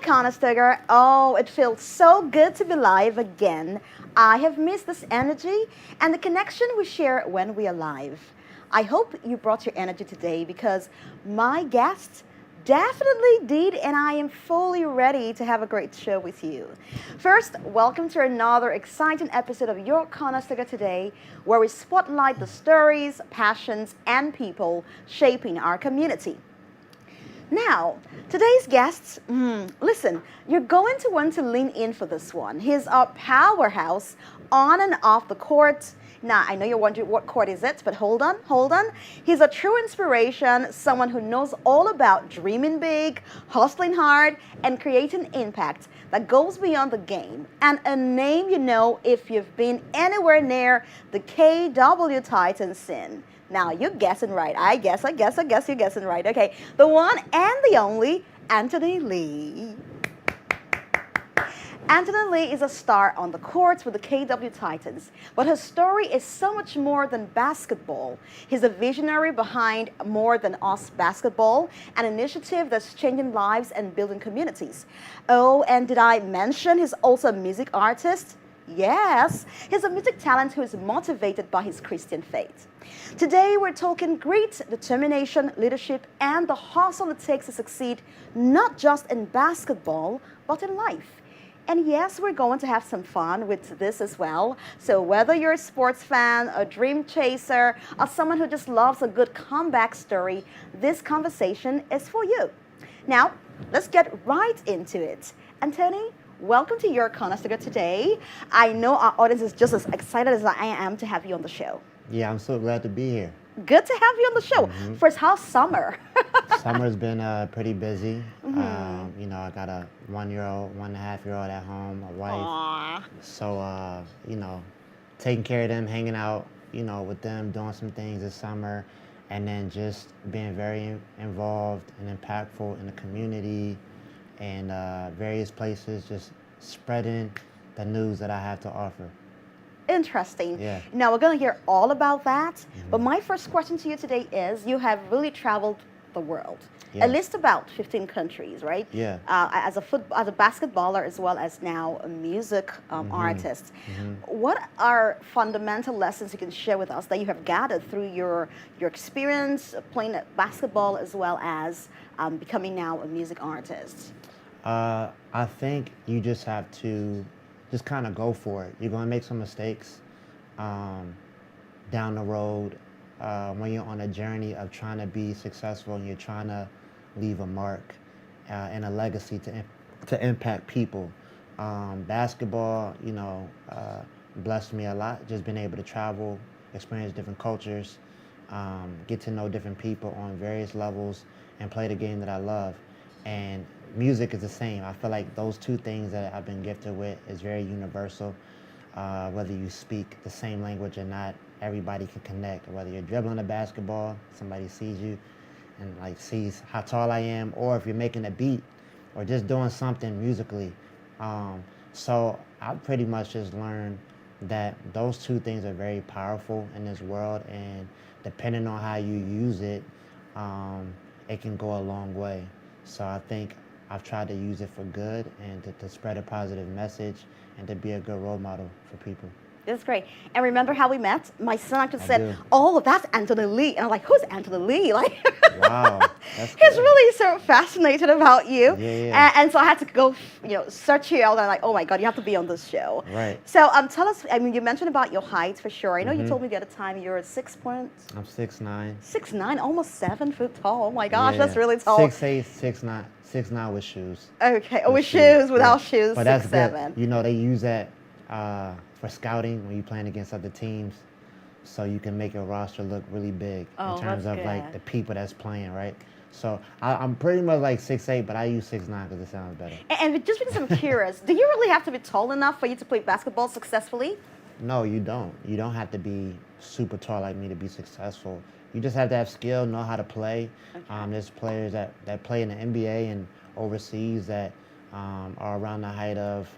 Conestoga. Oh, it feels so good to be live again. I have missed this energy and the connection we share when we are live. I hope you brought your energy today because my guests definitely did, and I am fully ready to have a great show with you. First, welcome to another exciting episode of your Conestoga Today, where we spotlight the stories, passions, and people shaping our community. Now, today's guests, listen, you're going to want to lean in for this one. He's a powerhouse on and off the court. Now, I know you're wondering what court is it, but hold on. He's a true inspiration, someone who knows all about dreaming big, hustling hard, and creating impact that goes beyond the game. And a name you know if you've been anywhere near the KW Titans scene. Now, you're guessing right. I guess you're guessing right. Okay, the one and the only, Anthony Lee. Anthony Lee is a star on the courts with the KW Titans, but his story is so much more than basketball. He's a visionary behind More Than Us Basketball, an initiative that's changing lives and building communities. Oh, and did I mention he's also a music artist? Yes, he's a music talent who is motivated by his Christian faith. Today, we're talking grit, determination, leadership, and the hustle it takes to succeed, not just in basketball, but in life. And yes, we're going to have some fun with this as well. So whether you're a sports fan, a dream chaser, or someone who just loves a good comeback story, this conversation is for you. Now, let's get right into it. Anthony, welcome to your Conestoga Today. I know our audience is just as excited as I am to have you on the show. Yeah, I'm so glad to be here. Good to have you on the show. First, how's summer? Summer's been pretty busy. I got a 1-year-old, 1.5-year-old at home, a wife. Aww. So, taking care of them, hanging out, with them, doing some things this summer, and then just being very involved and impactful in the community and various places, just spreading the news that I have to offer. Interesting. Yeah. Now, we're going to hear all about that. But my first question to you today is, you have really traveled the world, at least about 15 countries, right? Yeah. As a basketballer as well as now a music artist. What are fundamental lessons you can share with us that you have gathered through your experience playing basketball as well as becoming now a music artist? I think you just have to just kind of go for it. You're going to make some mistakes down the road when you're on a journey of trying to be successful and you're trying to leave a mark and a legacy to impact people. Basketball, blessed me a lot. Just being able to travel, experience different cultures, get to know different people on various levels, and play the game that I love. And music is the same. I feel like those two things that I've been gifted with is very universal. Whether you speak the same language or not, everybody can connect. Whether you're dribbling a basketball, somebody sees you and sees how tall I am, or if you're making a beat or just doing something musically. So I pretty much just learned that those two things are very powerful in this world, and depending on how you use it, it can go a long way. So I think I've tried to use it for good and to spread a positive message and to be a good role model for people. That's great. And remember how we met? My son actually said, "Oh, that's Anthony Lee." And I'm like, "Who's Anthony Lee?" Wow. That's He's good. really so fascinated about you. Yeah. And so I had to go, search you out. And I'm like, "Oh my God, you have to be on this show." Right. So tell us, you mentioned about your height for sure. I know you told me the other time you're 6 point. I'm 6'9". 6'9", almost 7 foot tall. Oh my gosh, Yeah. that's really tall. 6'8", 6'9", 6'9" with shoes. Okay, with shoes, without Yeah. shoes, But that's 6'7". good. They use that for scouting when you're playing against other teams, so you can make your roster look really big in terms of the people that's playing, right? So I'm pretty much like 6'8", but I use 6'9" because it sounds better. And just because I'm curious, do you really have to be tall enough for you to play basketball successfully? No, you don't. You don't have to be super tall like me to be successful. You just have to have skill, know how to play. Okay. There's players that play in the NBA and overseas that are around the height of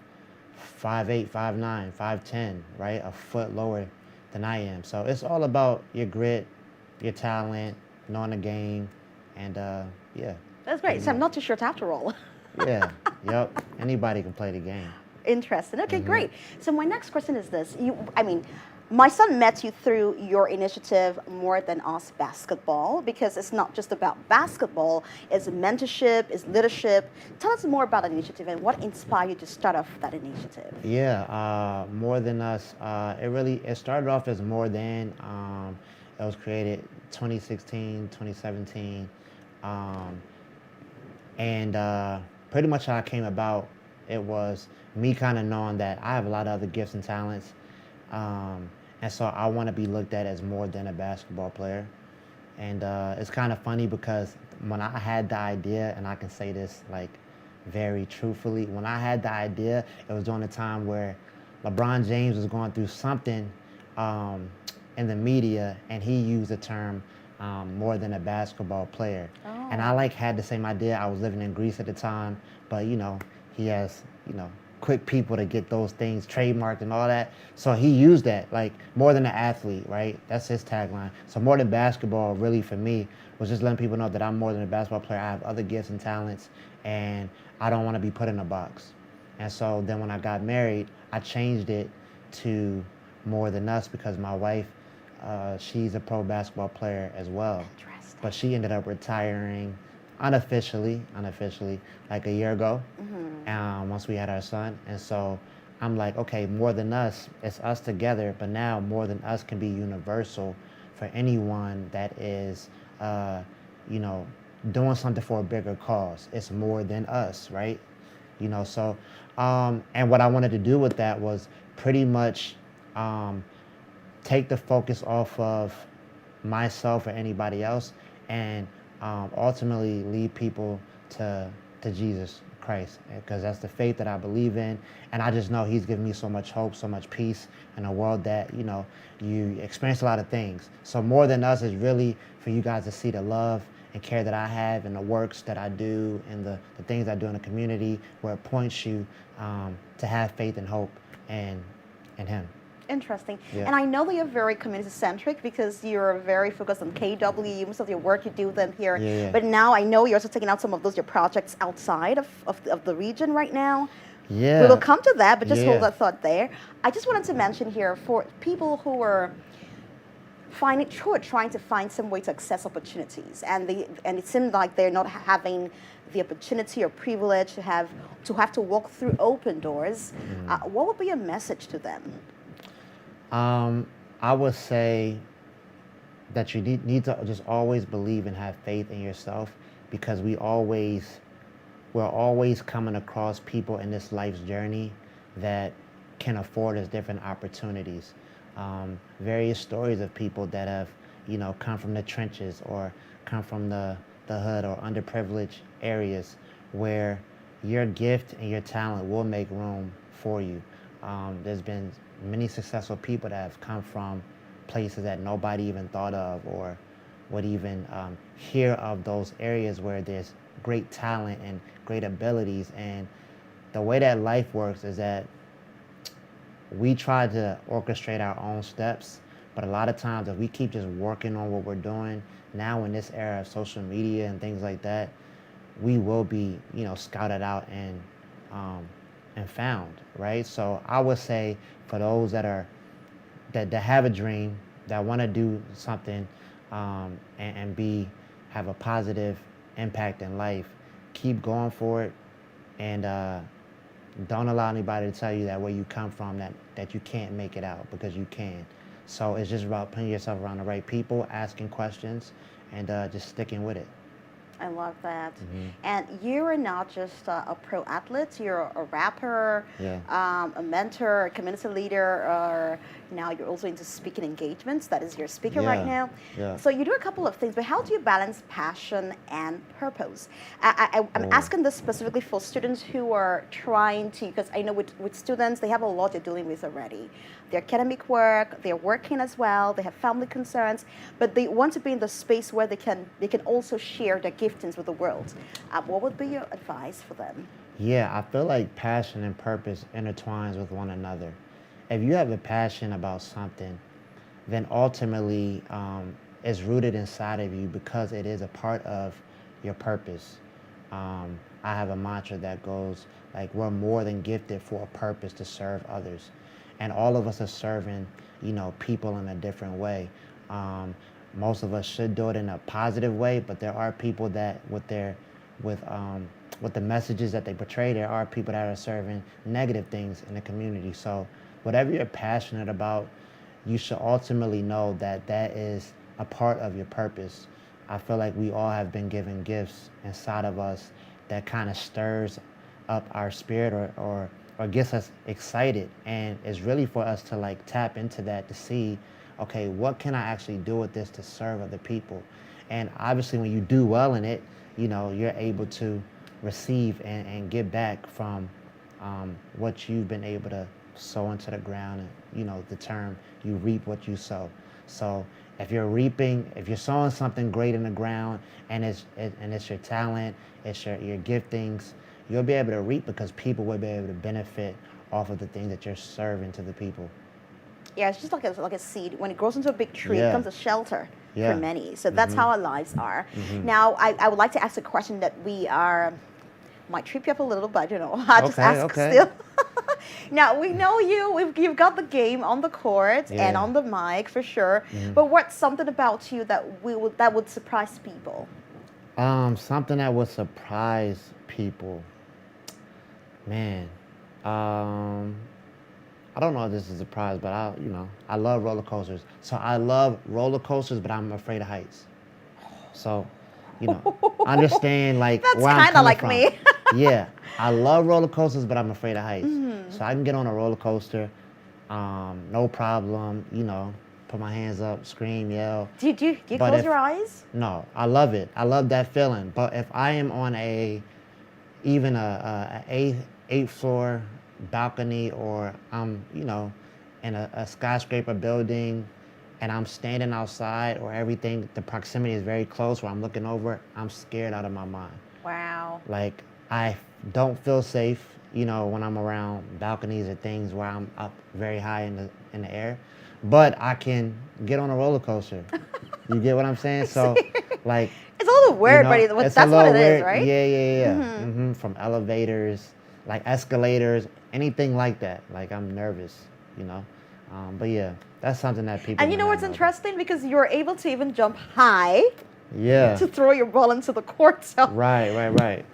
5'8", 5'9", 5'10", right? A foot lower than I am. So it's all about your grit, your talent, knowing the game, and yeah. That's great. So I'm not too short after all. Yeah. Yep. Anybody can play the game. Interesting. Okay, great. So my next question is this. My son met you through your initiative More Than Us Basketball because it's not just about basketball, it's mentorship, it's leadership. Tell us more about that initiative and what inspired you to start off that initiative. Yeah, More Than Us. It started off as More Than. It was created 2016, 2017. Um, and pretty much how it came about, it was me kind of knowing that I have a lot of other gifts and talents. Um, and so I want to be looked at as more than a basketball player. And it's kind of funny because when I had the idea, and I can say this like very truthfully, when I had the idea, it was during a time where LeBron James was going through something um, in the media, and he used the term more than a basketball player. And I like had the same idea. I was living in Greece at the time, but he has quick people to get those things trademarked and all that. So he used that, like more than an athlete, right? That's his tagline. So more than basketball, really for me, was just letting people know that I'm more than a basketball player. I have other gifts and talents, and I don't want to be put in a box. And so then when I got married, I changed it to More Than Us because my wife, she's a pro basketball player as well. Interesting. But she ended up retiring unofficially, like a year ago, once we had our son. And so I'm like, okay, More Than Us, it's us together, but now More Than Us can be universal for anyone that is, doing something for a bigger cause. It's more than us, right? And what I wanted to do with that was pretty much take the focus off of myself or anybody else and ultimately lead people to Jesus Christ, because that's the faith that I believe in, and I just know He's given me so much hope, so much peace in a world that you experience a lot of things. So More Than Us is really for you guys to see the love and care that I have and the works that I do and the things I do in the community, where it points you to have faith and hope in Him. Interesting. Yeah. And I know that you're very community-centric because you're very focused on KW. Most of your work, you do them here. Yeah. But now I know you're also taking out some of your projects outside of the region right now. Yeah. We will come to that, but just hold Yeah. that thought there. I just wanted to mention here for people who are trying to find some way to access opportunities, and it seems like they're not having the opportunity or privilege to have to walk through open doors. What would be your message to them? I would say that you need to just always believe and have faith in yourself, because we're always coming across people in this life's journey that can afford us different opportunities. Various stories of people that have, come from the trenches or come from the hood or underprivileged areas where your gift and your talent will make room for you. There's been many successful people that have come from places that nobody even thought of or would even hear of, those areas where there's great talent and great abilities. And the way that life works is that we try to orchestrate our own steps, but a lot of times if we keep just working on what we're doing, now in this era of social media and things like that, we will be, scouted out and found, right? So I would say for those that have a dream, that want to do something and have a positive impact in life, keep going for it, and don't allow anybody to tell you that where you come from that you can't make it out, because you can. So it's just about putting yourself around the right people, asking questions, and just sticking with it. I love that. And you are not just a pro athlete, you're a rapper, a mentor, a community leader, or now you're also into speaking engagements. That is your speaker right now. Yeah. So you do a couple of things, but how do you balance passion and purpose? I'm asking this specifically for students who are trying to, because I know with students, they have a lot they're dealing with already. Their academic work, they're working as well, they have family concerns, but they want to be in the space where they can also share their giftings with the world. What would be your advice for them? Yeah, I feel like passion and purpose intertwines with one another. If you have a passion about something, then ultimately it's rooted inside of you because it is a part of your purpose. I have a mantra that goes like, we're more than gifted for a purpose to serve others. And all of us are serving, people in a different way. Most of us should do it in a positive way, but there are people that with with the messages that they portray, there are people that are serving negative things in the community. So whatever you're passionate about, you should ultimately know that that is a part of your purpose. I feel like we all have been given gifts inside of us that kind of stirs up our spirit, or gets us excited, and it's really for us to like tap into that to see, okay, what can I actually do with this to serve other people? And obviously when you do well in it, you're able to receive and give back from what you've been able to sow into the ground. And the term, you reap what you sow. So if you're sowing something great in the ground, and it's your talent, it's your giftings, you'll be able to reap because people will be able to benefit off of the things that you're serving to the people. Yeah, it's just like a seed. When it grows into a big tree, it Yeah. becomes a shelter Yeah. for many. So that's how our lives are. Now, I would like to ask a question that might trip you up a little, but I just Okay, ask okay. still. Now, we know you've got the game on the court and Yeah. on the mic for sure. But what's something about you that would surprise people? Something that would surprise people. Man, I don't know if this is a surprise, but I love roller coasters. So I love roller coasters, but I'm afraid of heights. So, understand like That's where I'm kind of coming like from. me. Yeah, I love roller coasters, but I'm afraid of heights. So I can get on a roller coaster, no problem. Put my hands up, scream, yell. Do you But close if your eyes? No, I love it. I love that feeling. But if I am on even a eighth floor balcony, or I'm in a skyscraper building, and I'm standing outside, or everything, the proximity is very close where I'm looking over, I'm scared out of my mind. Wow. Like, I don't feel safe, when I'm around balconies or things where I'm up very high in the air. But I can get on a roller coaster. You get what I'm saying? So, like, It's a little weird, but it's a that's what little it is, weird. right? Yeah, yeah, yeah. From elevators, like escalators, anything like that. Like, I'm nervous, you know. But yeah, that's something that people. And you might know not what's about. interesting? Because you're able to even jump high Yeah. to throw your ball into the court. So, Right, right, right.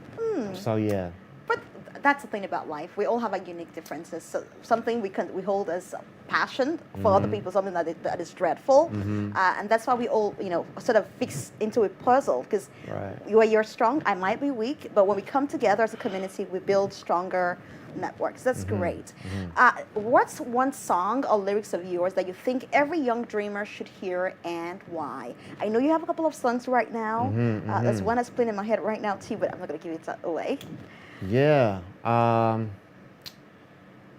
So yeah. but that's the thing about life. We all have like unique differences. So something we hold as passion for other people, something that is dreadful, and that's why we all sort of fix into a puzzle. Because Right. where you're strong, I might be weak, but when we come together as a community, we build stronger networks. That's great. What's one song or lyrics of yours that you think every young dreamer should hear, and why? I know you have a couple of songs right now. There's one that's playing in my head right now too, but I'm not going to give it away. Yeah.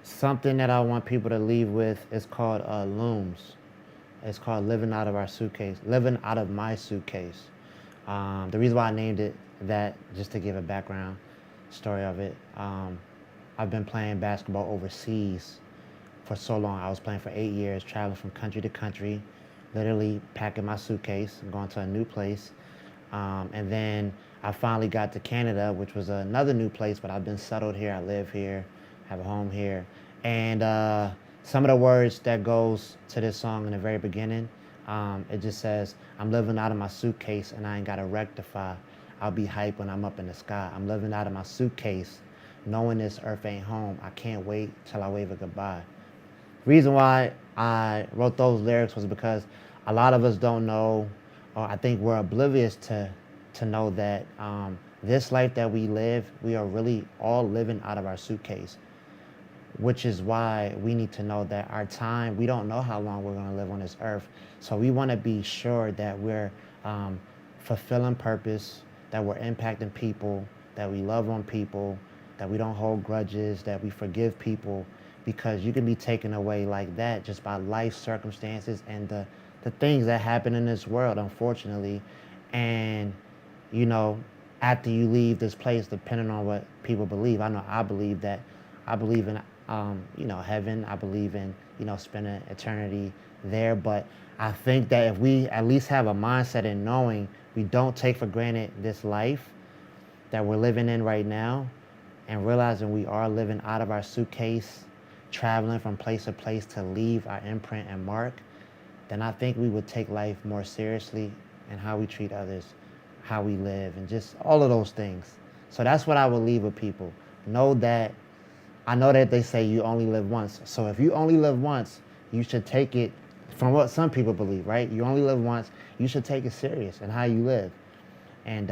Something that I want people to leave with is called Looms. It's called Living Out of My Suitcase. The reason why I named it that, just to give a background story of it, I've been playing basketball overseas for so long. I was playing for 8 years, traveling from country to country, literally packing my suitcase and going to a new place. And then I finally got to Canada, which was another new place, but I've been settled here. I live here, have a home here. And some of the words that goes to this song in the very beginning, it just says, I'm living out of my suitcase and I ain't got to rectify. I'll be hype when I'm up in the sky. I'm living out of my suitcase, knowing this earth ain't home. I can't wait till I wave a goodbye. Reason why I wrote those lyrics was because a lot of us don't know, or I think we're oblivious to know that this life that we live, we are really all living out of our suitcase, which is why we need to know that our time, we don't know how long we're going to live on this earth. So we want to be sure that we're fulfilling purpose, that we're impacting people, that we love on people, that we don't hold grudges, that we forgive people, because you can be taken away like that just by life circumstances and the things that happen in this world, unfortunately. And, after you leave this place, depending on what people believe, I believe in, heaven. I believe in, spending eternity there. But I think that if we at least have a mindset in knowing we don't take for granted this life, that we're living in right now, and realizing we are living out of our suitcase, traveling from place to place to leave our imprint and mark, then I think we would take life more seriously and how we treat others, how we live, and just all of those things. So that's what I would leave with people. Know that, I know that they say you only live once. So if you only live once, you should take it from what some people believe, right? You only live once. You should take it serious and how you live. And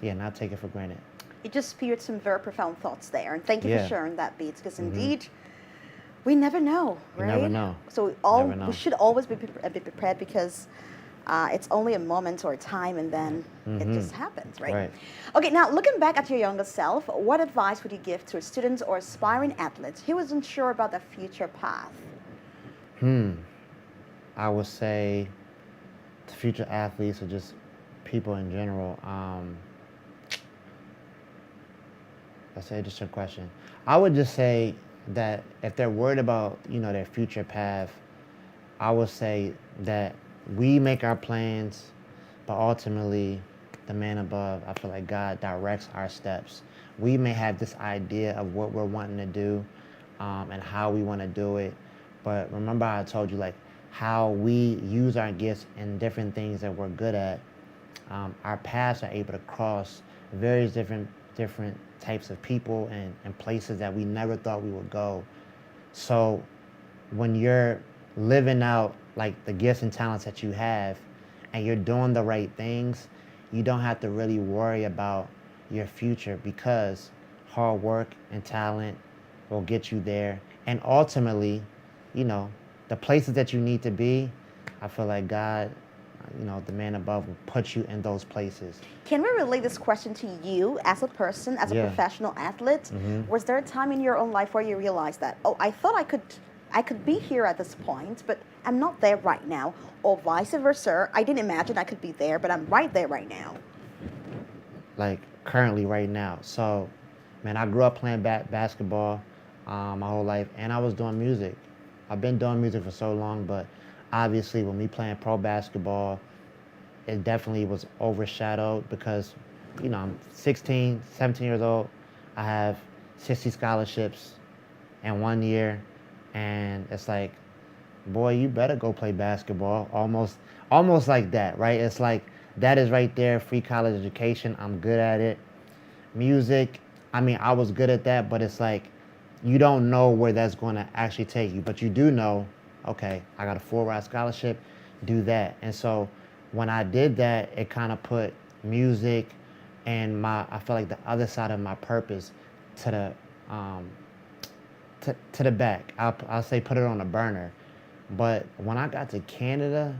yeah, not take it for granted. You just spewed some very profound thoughts there, and thank you for Yeah. sharing that, Beats, because indeed, we never know, You right? never know. So Never know. we should always be prepared, because it's only a moment or a time, and then it just happens, right? Right. Okay, now looking back at your younger self, what advice would you give to students or aspiring athletes who isn't sure about their future path? I would say to future athletes or just people in general, that's an interesting question. I would just say that if they're worried about, their future path, I would say that we make our plans, but ultimately the man above, I feel like God directs our steps. We may have this idea of what we're wanting to do, and how we want to do it. But remember how I told you, like, how we use our gifts in different things that we're good at, our paths are able to cross various different types of people and places that we never thought we would go. So when you're living out like the gifts and talents that you have, and you're doing the right things, you don't have to really worry about your future, because hard work and talent will get you there. And ultimately, the places that you need to be, I feel like God, the man above, will put you in those places. Can we relate this question to you as a person, as a Yeah. professional athlete? Was there a time in your own life where you realized that, oh, I thought I could be here at this point, but I'm not there right now, or vice versa? I didn't imagine I could be there, but I'm right there right now. Like currently right now. So, man, I grew up playing basketball my whole life, and I was doing music. I've been doing music for so long, but obviously when me playing pro basketball, it definitely was overshadowed because, I'm 16, 17 years old. I have 60 scholarships in 1 year, and it's like, boy, you better go play basketball. Almost like that, right? It's like, that is right there, free college education. I'm good at it. Music, I mean, I was good at that, but it's like, you don't know where that's going to actually take you, but you do know, okay, I got a full-ride scholarship, do that. And so when I did that, it kind of put music and I feel like the other side of my purpose to the back. I'll say put it on the burner. But when I got to Canada,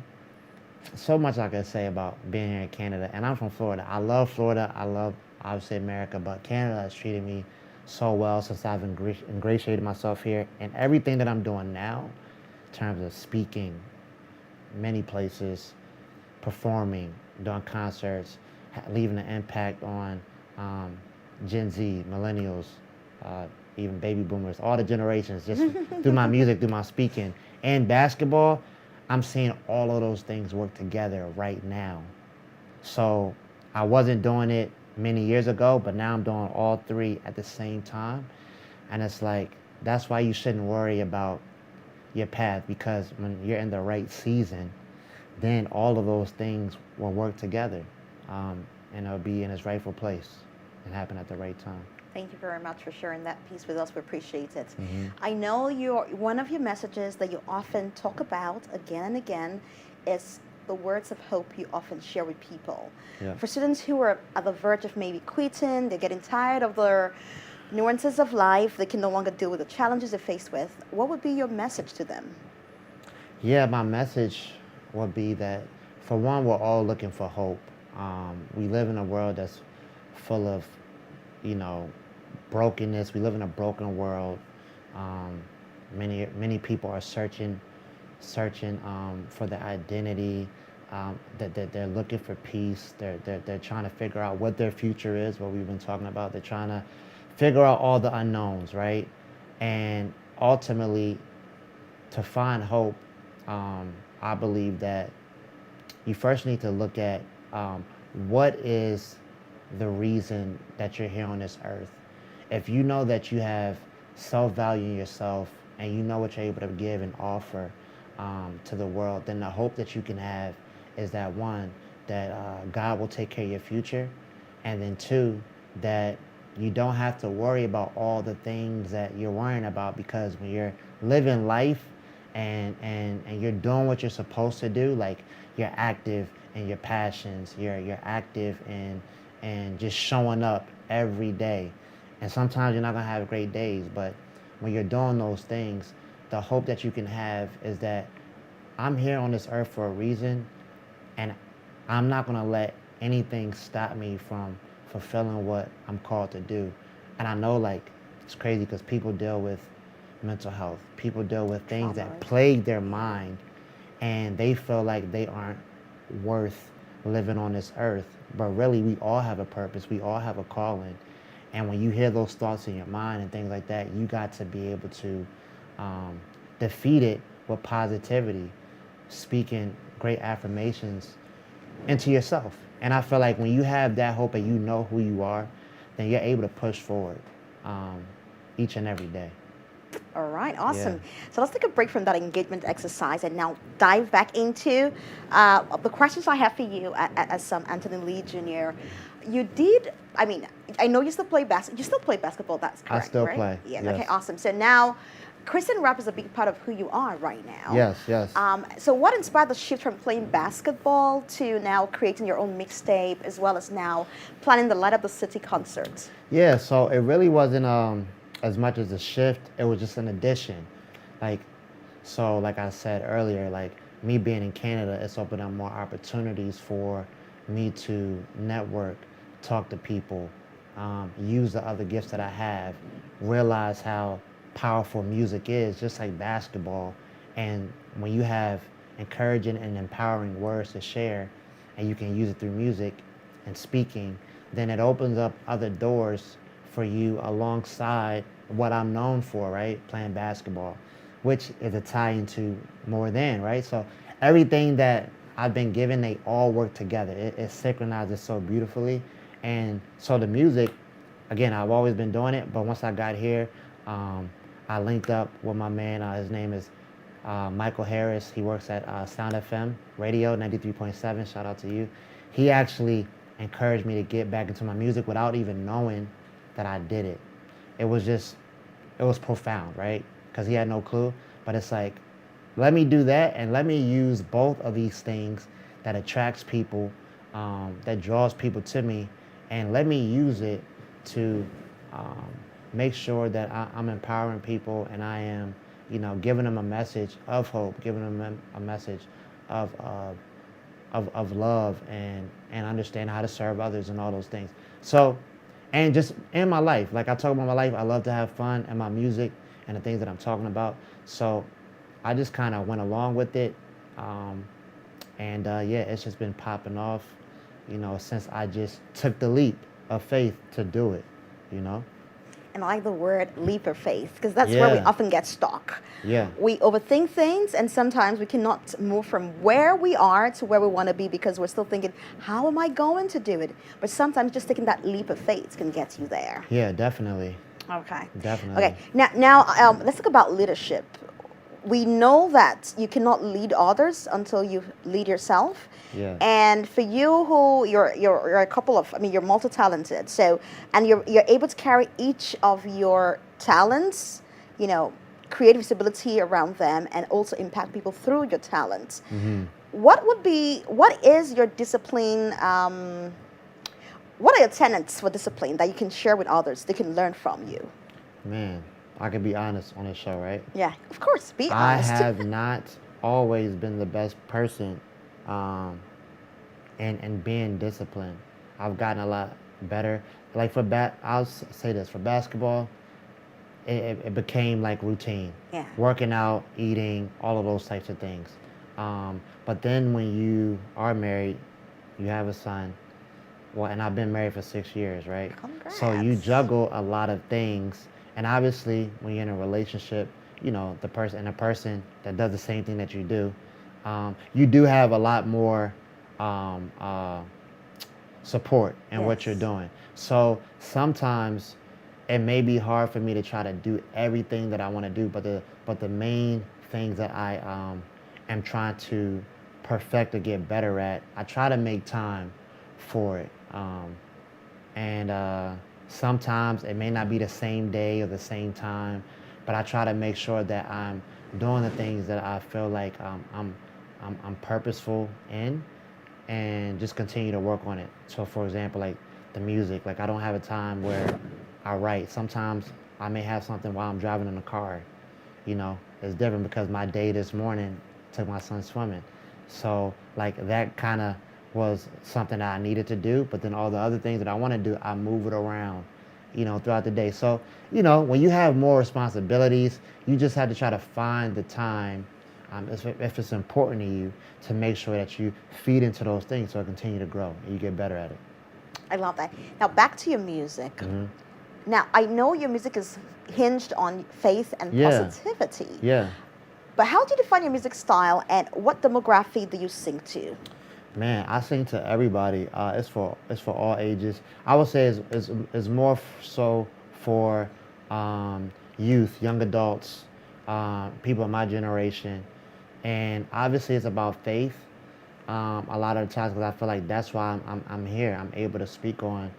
so much I could say about being here in Canada. And I'm from Florida. I love Florida. I love, obviously, America. But Canada has treated me so well since I've ingratiated myself here. And everything that I'm doing now, in terms of speaking, many places, performing, doing concerts, leaving an impact on Gen Z, millennials, even baby boomers, all the generations, just through my music, through my speaking. And basketball, I'm seeing all of those things work together right now. So I wasn't doing it many years ago, but now I'm doing all three at the same time. And it's like, that's why you shouldn't worry about your path, because when you're in the right season, then all of those things will work together, and it'll be in its rightful place and happen at the right time. Thank you very much for sharing that piece with us. We appreciate it. Mm-hmm. I know one of your messages that you often talk about again and again is the words of hope you often share with people. Yeah. For students who are at the verge of maybe quitting, they're getting tired of their nuances of life, they can no longer deal with the challenges they're faced with, what would be your message to them? Yeah, my message would be that, for one, we're all looking for hope. We live in a world that's full of, brokenness. We live in a broken world. Many people are searching for their identity. That they're looking for peace. They're trying to figure out what their future is. What we've been talking about. They're trying to figure out all the unknowns, right? And ultimately, to find hope, I believe that you first need to look at what is the reason that you're here on this earth. If you know that you have self-value in yourself and you know what you're able to give and offer to the world, then the hope that you can have is that one, that God will take care of your future, and then two, that you don't have to worry about all the things that you're worrying about, because when you're living life and you're doing what you're supposed to do, like you're active in your passions, you're active in just showing up every day. And sometimes you're not gonna have great days, but when you're doing those things, the hope that you can have is that I'm here on this earth for a reason, and I'm not gonna let anything stop me from fulfilling what I'm called to do. And I know, like, it's crazy because people deal with mental health. People deal with things that plague their mind, and they feel like they aren't worth living on this earth. But really, we all have a purpose. We all have a calling. And when you hear those thoughts in your mind and things like that, you got to be able to defeat it with positivity, speaking great affirmations into yourself. And I feel like when you have that hope and you know who you are, then you're able to push forward each and every day. All right, awesome. Yeah. So let's take a break from that engagement exercise and now dive back into the questions I have for you as Anthony Lee Jr. You did, I mean, I know you still play basketball. You still play basketball, that's correct, I still right? play. Yes. Yes. Okay, awesome. So now Christian rap is a big part of who you are right now. Yes, yes. So what inspired the shift from playing basketball to now creating your own mixtape, as well as now planning the Light Up the City concert? Yeah, so it really wasn't as much as a shift. It was just an addition. Like, so like I said earlier, like me being in Canada, it's opened up more opportunities for me to network, talk to people, use the other gifts that I have, realize how powerful music is, just like basketball. And when you have encouraging and empowering words to share, and you can use it through music and speaking, then it opens up other doors for you alongside what I'm known for, right? Playing basketball, which is a tie into more than, right? So everything that I've been given, they all work together. It synchronizes so beautifully. And so the music, again, I've always been doing it, but once I got here, I linked up with my man. His name is Michael Harris. He works at Sound FM Radio 93.7. Shout out to you. He actually encouraged me to get back into my music without even knowing that I did it. It was profound, right? Because he had no clue. But it's like, let me do that and let me use both of these things that attracts people, that draws people to me, and let me use it to make sure that I'm empowering people, and I am, giving them a message of hope, giving them a message of love and understand how to serve others and all those things. So, and just in my life, like I talk about my life, I love to have fun and my music and the things that I'm talking about. So I just kind of went along with it. Yeah, it's just been popping off, since I just took the leap of faith to do it, And I like the word leap of faith, because that's where we often get stuck. Yeah. We overthink things, and sometimes we cannot move from where we are to where we want to be because we're still thinking, how am I going to do it? But sometimes just taking that leap of faith can get you there. Yeah, definitely. Okay. Definitely. Okay. Now, let's talk about leadership. We know that you cannot lead others until you lead yourself. Yeah. And for you, you're a couple of, you're multi-talented. So, and you're able to carry each of your talents, create visibility around them, and also impact people through your talents. Mm-hmm. What is your discipline? What are your tenets for discipline that you can share with others? They can learn from you. Man, I can be honest on this show, right? Yeah, of course. Be honest. I have not always been the best person in being disciplined. I've gotten a lot better. Like I'll say this, for basketball, it became like routine. Yeah. Working out, eating, all of those types of things. But then when you are married, you have a son. Well, and I've been married for 6 years, right? Congrats. So you juggle a lot of things. And obviously, when you're in a relationship, the person that does the same thing that you do, you do have a lot more support in what you're Yes. doing. So sometimes it may be hard for me to try to do everything that I want to do, but the main things that I am trying to perfect or get better at, I try to make time for it. And sometimes it may not be the same day or the same time, but I try to make sure that I'm doing the things that I feel like I'm purposeful in, and just continue to work on it. So, for example, like the music, like I don't have a time where I write. Sometimes I may have something while I'm driving in the car. It's different because my day this morning took my son swimming. So, like that kind of was something that I needed to do, but then all the other things that I want to do, I move it around, throughout the day. So, when you have more responsibilities, you just have to try to find the time, if it's important to you, to make sure that you feed into those things so it continue to grow and you get better at it. I love that. Now, back to your music. Hmm. Now, I know your music is hinged on faith and Yeah. positivity, Yeah. but how do you define your music style and what demographic do you sing to? Man, I sing to everybody. It's for all ages. I would say it's more so for youth, young adults, people in my generation, and obviously it's about faith. A lot of the times, because I feel like that's why I'm here. I'm able to speak on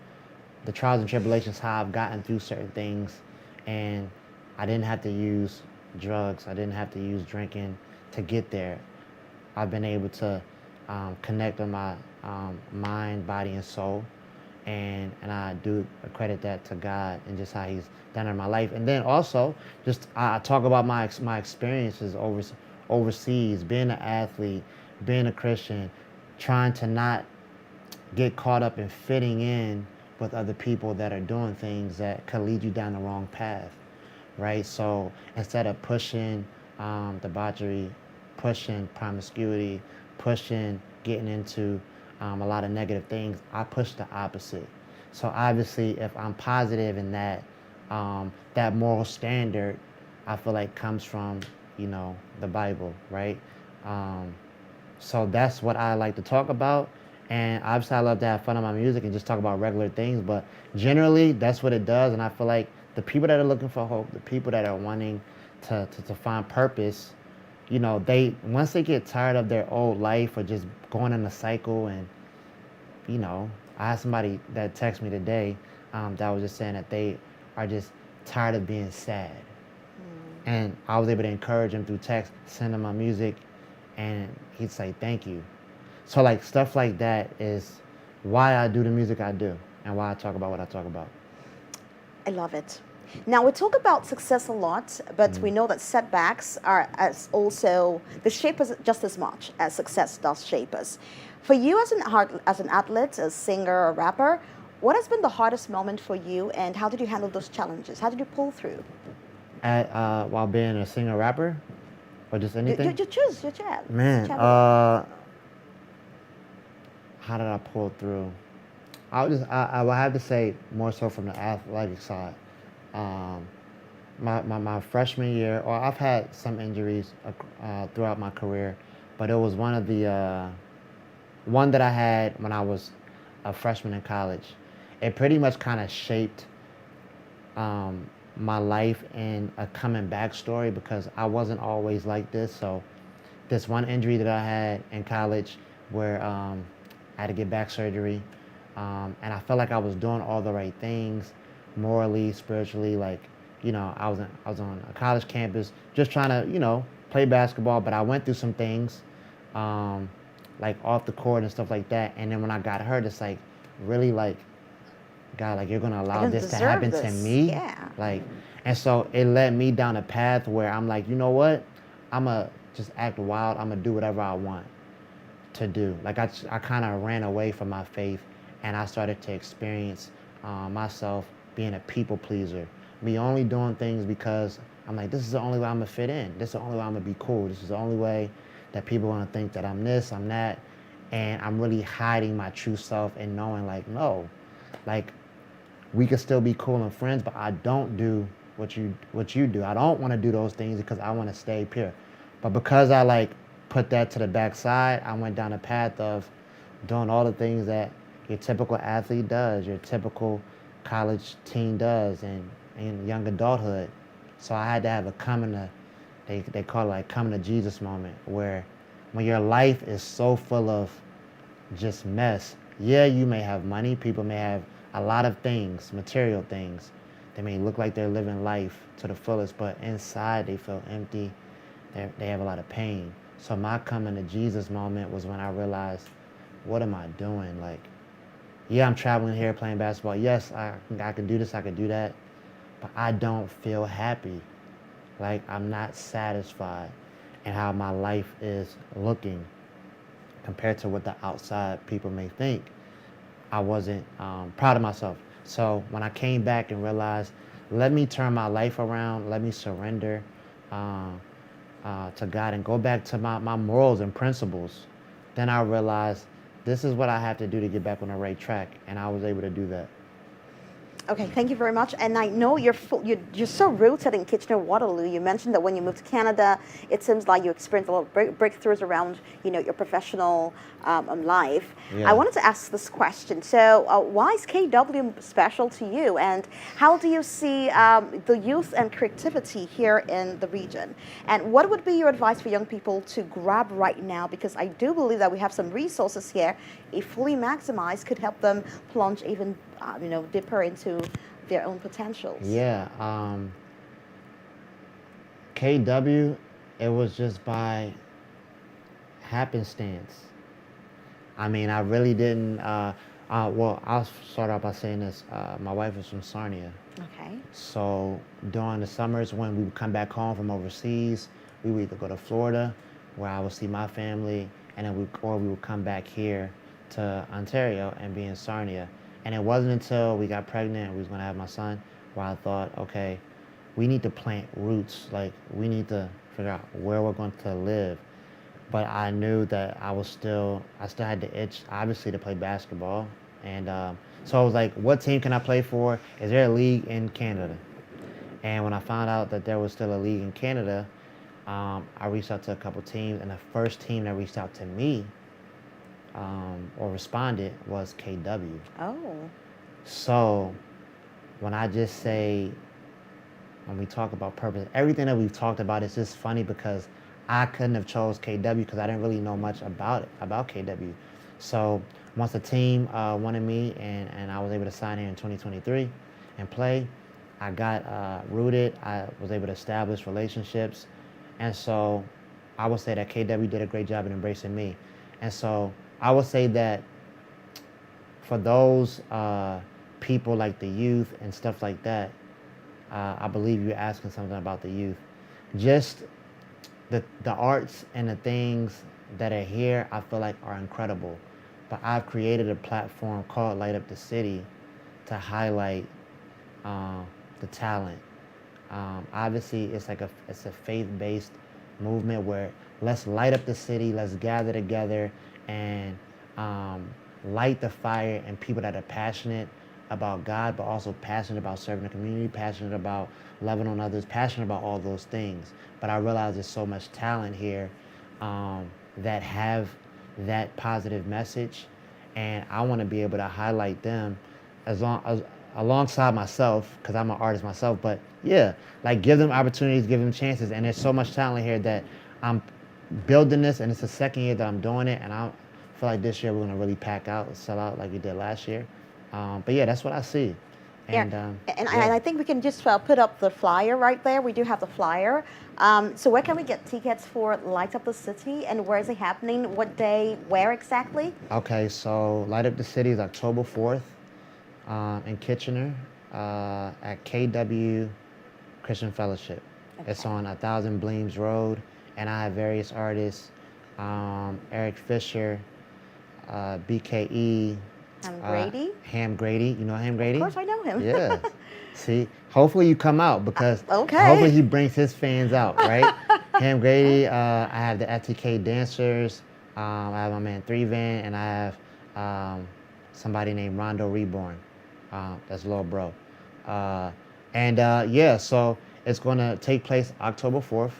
the trials and tribulations, how I've gotten through certain things, and I didn't have to use drugs. I didn't have to use drinking to get there. I've been able to connect with my mind, body, and soul, and I do credit that to God and just how He's done in my life. And then also, just I talk about my experiences overseas, being an athlete, being a Christian, trying to not get caught up in fitting in with other people that are doing things that could lead you down the wrong path, right? So instead of pushing debauchery, pushing promiscuity, pushing getting into a lot of negative things, I push the opposite. So obviously, if I'm positive in that, that moral standard, I feel like comes from the Bible, right? Um, so that's what I like to talk about. And obviously, I love to have fun on my music and just talk about regular things. But generally, that's what it does. And I feel like the people that are looking for hope, the people that are wanting to find purpose, they once they get tired of their old life or just going in a cycle. And I had somebody that texted me today that was just saying that they are just tired of being sad. And I was able to encourage him through text, send him my music, and he'd say thank you. So like stuff like that is why I do the music I do and why I talk about what I talk about. I love it. Now, we talk about success a lot, but we know that setbacks are as also, they shape us just as much as success does shape us. For you as an athlete, a singer, a rapper, what has been the hardest moment for you and how did you handle those challenges? How did you pull through? While being a singer rapper or just anything? You choose your chat. Man, how did I pull through? I would have to say more so from the athletic side. Um, my freshman year, or I've had some injuries throughout my career, but it was one that I had when I was a freshman in college. It pretty much kind of shaped my life and a coming back story because I wasn't always like this. So this one injury that I had in college where I had to get back surgery, and I felt like I was doing all the right things, morally, spiritually. Like, I was on a college campus just trying to, play basketball. But I went through some things, like off the court and stuff like that. And then when I got hurt, it's like really like, God, like you're gonna allow this to happen to me, Yeah. like, and so it led me down a path where I'm like, you know what, I'ma just act wild. I'ma do whatever I want to do. Like I kind of ran away from my faith, and I started to experience myself being a people pleaser. Me only doing things because I'm like, this is the only way I'm gonna fit in. This is the only way I'm gonna be cool. This is the only way that people are gonna think that I'm this, I'm that, and I'm really hiding my true self and knowing like, no, like we could still be cool and friends, but I don't do what you do. I don't want to do those things because I want to stay pure. But because I like put that to the backside, I went down a path of doing all the things that your typical athlete does, your typical college teen does, and in young adulthood. So I had to have a they call it like coming to Jesus moment, where when your life is so full of just mess. Yeah, you may have money. People may have a lot of things, material things. They may look like they're living life to the fullest, but inside they feel empty. They have a lot of pain. So my coming to Jesus moment was when I realized, what am I doing? Like, yeah, I'm traveling here playing basketball. Yes, I can do this, I can do that, but I don't feel happy. Like, I'm not satisfied in how my life is looking compared to what the outside people may think. I wasn't proud of myself. So when I came back and realized, let me turn my life around, let me surrender uh, to God and go back to my morals and principles, then I realized this is what I have to do to get back on the right track. And I was able to do that. Okay, thank you very much. And I know you're so rooted in Kitchener-Waterloo. You mentioned that when you moved to Canada, it seems like you experienced a lot of breakthroughs around, your professional life. Yeah. I wanted to ask this question. So, why is KW special to you, and how do you see the youth and creativity here in the region? And what would be your advice for young people to grab right now? Because I do believe that we have some resources here, if fully maximized, could help them plunge even deeper into their own potentials. Yeah. KW, it was just by happenstance. I mean, I really didn't. Well, I'll start off by saying this. My wife is from Sarnia. Okay. So during the summers when we would come back home from overseas, we would either go to Florida, where I would see my family, and then we would come back here to Ontario and be in Sarnia. And it wasn't until we got pregnant and we was gonna have my son where I thought, okay, we need to plant roots. Like, we need to figure out where we're going to live. But I knew that I still had the itch, obviously, to play basketball. And so I was like, what team can I play for? Is there a league in Canada? And when I found out that there was still a league in Canada, I reached out to a couple teams. And the first team that reached out to me or responded was KW. Oh. So when I just say, when we talk about purpose, everything that we've talked about is just funny because I couldn't have chose KW because I didn't really know much about KW. So once the team wanted me and I was able to sign here in 2023 and play, I got rooted. I was able to establish relationships. And so I would say that KW did a great job in embracing me. And so I would say that for those people like the youth and stuff like that, I believe you're asking something about the youth. Just the arts and the things that are here, I feel like are incredible. But I've created a platform called Light Up the City to highlight the talent. Obviously, it's a faith-based movement where let's light up the city, let's gather together and light the fire in people that are passionate about God, but also passionate about serving the community, passionate about loving on others, passionate about all those things. But I realize there's so much talent here that have that positive message, and I want to be able to highlight them alongside myself, because I'm an artist myself. But yeah, like give them opportunities, give them chances, and there's so much talent here that I'm building this, and it's the second year that I'm doing it, and I feel like this year we're gonna really pack out, sell out like we did last year. But yeah, that's what I see. And, yeah. Yeah. I think we can just put up the flyer right there. We do have the flyer. So where can we get tickets for Light Up the City, and where is it happening? What day? Where exactly? Okay, so Light Up the City is October 4th in Kitchener at KW Christian Fellowship. Okay. It's on 1000 Bleams Road, and I have various artists, Eric Fisher, BKE, Ham Grady? Ham Grady. You know Ham Grady? Of course I know him. Yeah. See, hopefully you come out because okay. Hopefully he brings his fans out, right? Ham Grady, I have the FTK dancers, I have my man 3 Van, and I have somebody named Rondo Reborn. That's little bro. Yeah, so it's going to take place October 4th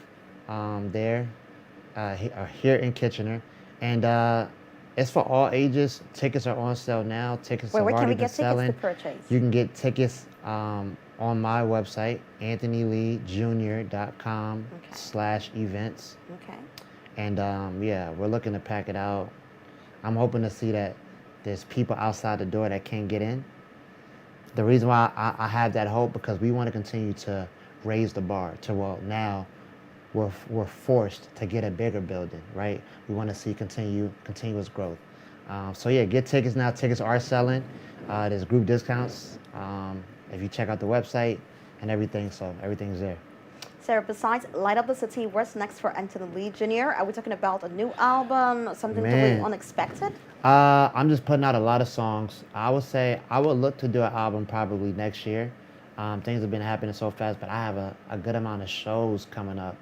here in Kitchener. And It's for all ages. Tickets are on sale now. Tickets Where have can already we been get tickets selling. to purchase? You can get tickets on my website, anthonyleejr.com/events. Okay. And yeah, we're looking to pack it out. I'm hoping to see that there's people outside the door that can't get in. The reason why I have that hope because we want to continue to raise the bar to now we're forced to get a bigger building, right? We want to see continuous growth. So yeah, get tickets now. Tickets are selling. There's group discounts if you check out the website and everything. So everything's there. So besides Light Up the City, what's next for Anthony Lee Jr.? Are we talking about a new album, something totally Man. unexpected? I'm just putting out a lot of songs. I would say I would look to do an album probably next year. Things have been happening so fast, but I have a good amount of shows coming up.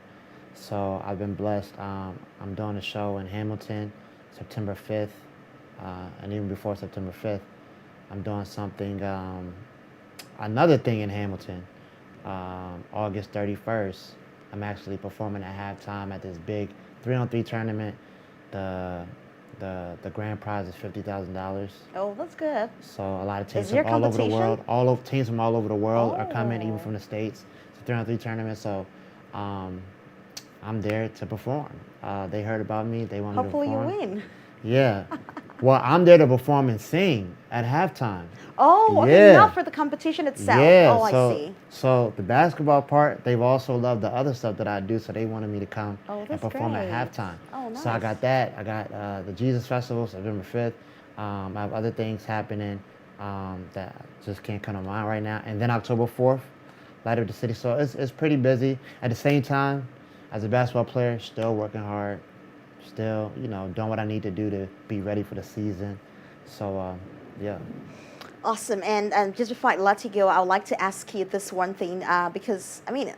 So I've been blessed. I'm doing a show in Hamilton, September 5th, and even before September 5th, I'm doing something, another thing in Hamilton, August 31st. I'm actually performing at halftime at this big 3-on-3 tournament. The grand prize is $50,000. Oh, that's good. So a lot of teams Is there from all over the competition? world, teams from all over the world are coming, even Oh. from the States. It's a 3-on-3 tournament, so I'm there to perform. They heard about me. They want Hopefully me you to perform. win. Yeah. Well, I'm there to perform and sing at halftime. Oh, okay, Yeah. not for the competition itself. Yeah. Oh, so, I see. So the basketball part, they've also loved the other stuff that I do, so they wanted me to come Oh, and that's perform great. at halftime. Oh, So I nice. got that. I got the Jesus Festival, September 5th. I have other things happening that just can't come to mind right now. And then October 4th, Light Up the City. So it's pretty busy. At the same time, as a basketball player, still working hard, still, doing what I need to do to be ready for the season. So, yeah. Awesome. And just before I let you go, I would like to ask you this one thing because, I mean,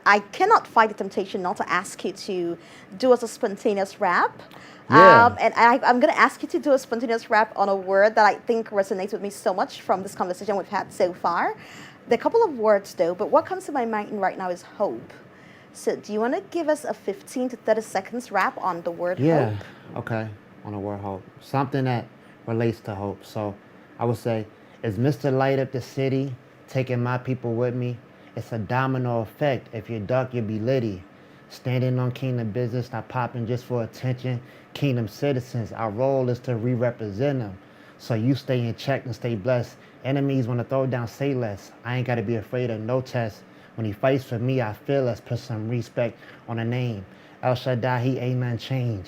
I cannot fight the temptation not to ask you to do us a spontaneous rap. Yeah. And I'm going to ask you to do a spontaneous rap on a word that I think resonates with me so much from this conversation we've had so far. There are a couple of words, though, but what comes to my mind right now is hope. So do you want to give us a 15 to 30 seconds rap on the word Yeah. hope? Okay. On the word hope. Something that relates to hope. So I would say, is Mr. Light Up the City taking my people with me? It's a domino effect. If you're dark, you'll be litty. Standing on kingdom business, not popping just for attention. Kingdom citizens, our role is to re-represent them. So you stay in check and stay blessed. Enemies want to throw down, say less. I ain't got to be afraid of no test. When he fights for me, I feel us. Put some respect on the name. El Shaddai, he ain't none change.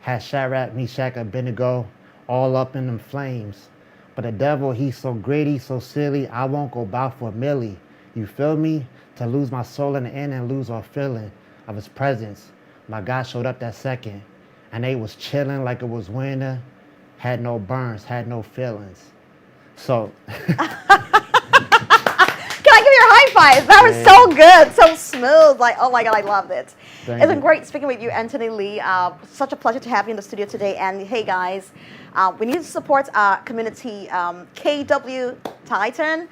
Had Shadrach, Meshach, Abednego all up in them flames. But the devil, he's so greedy, so silly, I won't go bow for a milli. You feel me? To lose my soul in the end and lose our feeling of his presence. My God showed up that second, and they was chilling like it was winter. Had no burns, had no feelings. So... Can I give you a high five? That was so good, so smooth. Like, oh my God, I loved it. Thank It's been you. great speaking with you, Anthony Lee. Such a pleasure to have you in the studio today. And hey, guys, we need to support our community. KW Titan,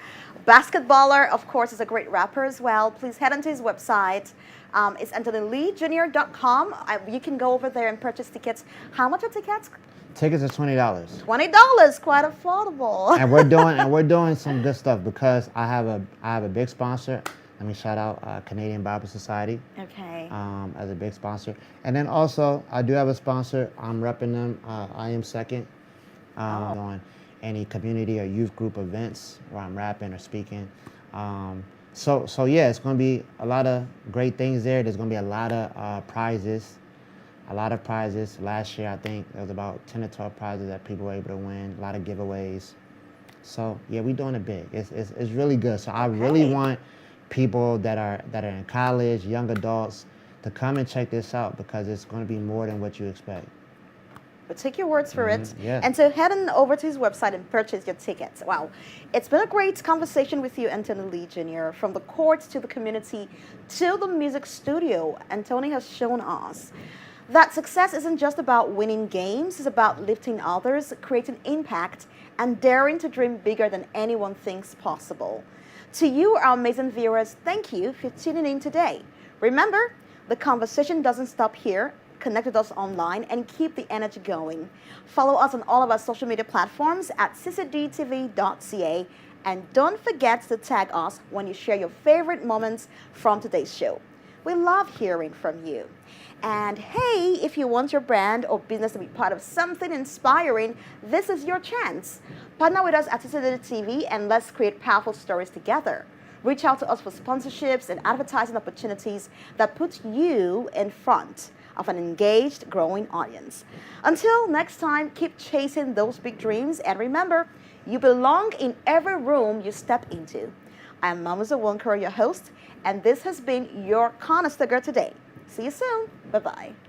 basketballer, of course, is a great rapper as well. Please head onto his website. It's AnthonyLeeJr.com. You can go over there and purchase tickets. How much are tickets? Tickets are $20. $20, quite affordable. And we're doing some good stuff because I have a big sponsor. Let me shout out Canadian Bible Society Okay. as a big sponsor. And then also I do have a sponsor. I'm repping them. I am second on any community or youth group events where I'm rapping or speaking. So yeah, it's going to be a lot of great things there. There's going to be a lot of prizes. A lot of prizes. Last year, I think there was about 10 or 12 prizes that people were able to win. A lot of giveaways. So yeah, we're doing it big. It's really good. So I really want people that are in college, young adults, to come and check this out because it's going to be more than what you expect. But take your words for it. Yeah. And so head on over to his website and purchase your tickets. Wow. It's been a great conversation with you, Anthony Lee Jr. From the courts to the community to the music studio, Anthony has shown us that success isn't just about winning games, it's about lifting others, creating impact, and daring to dream bigger than anyone thinks possible. To you, our amazing viewers, thank you for tuning in today. Remember, the conversation doesn't stop here. connect with us online, and keep the energy going. Follow us on all of our social media platforms at ccdtv.ca, and don't forget to tag us when you share your favorite moments from today's show. We love hearing from you. And hey, if you want your brand or business to be part of something inspiring, this is your chance. Partner with us at Conestoga TV and let's create powerful stories together. Reach out to us for sponsorships and advertising opportunities that put you in front of an engaged, growing audience. Until next time, keep chasing those big dreams, and remember, you belong in every room you step into. I'm Mama Zawunkura, your host, and this has been your Conestoga Today. See you soon. Bye-bye.